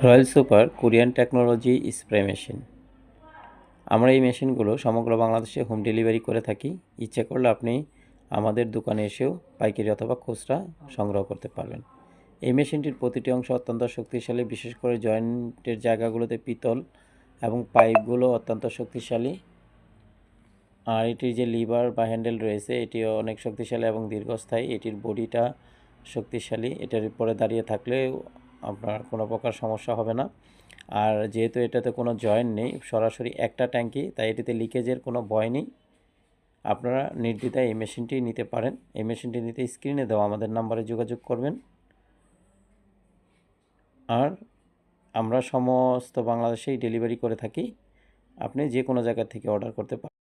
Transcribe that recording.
Royal super Korean technology spray machine. আমরা এই মেশিনগুলো সমগ্র বাংলাদেশে হোম ডেলিভারি করে থাকি। ইচ্ছে করলে আপনি আমাদের দোকানে এসেও পাইকারি অথবা খুচরা সংগ্রহ করতে পারবেন। এই মেশিনটির প্রতিটি অংশ অত্যন্ত শক্তিশালী, বিশেষ করে জয়েন্টের জায়গাগুলোতে পিতল এবং পাইপগুলো অত্যন্ত শক্তিশালী। আর এটির যে লিভার বা হ্যান্ডেল রয়েছে এটিও অনেক শক্তিশালী এবং দীর্ঘস্থায়ী। এটির বডিটা শক্তিশালী, এটার উপরে দাঁড়িয়ে থাকলে আপনার কোনো প্রকার সমস্যা হবে না। আর যেহেতু এটাতে কোনো জয়েন্ট নেই, সরাসরি একটা ট্যাঙ্কি, তাই এটিতে লিকেজের কোনো ভয় নেই। আপনারা নির্দ্বিধায় এই মেশিনটি নিতে পারেন। এই মেশিনটি নিতে স্ক্রিনে দেওয়া আমাদের নাম্বারে যোগাযোগ করবেন। আর আমরা সমস্ত বাংলাদেশেই ডেলিভারি করে থাকি। আপনি যে কোনো জায়গা থেকে অর্ডার করতে পারেন।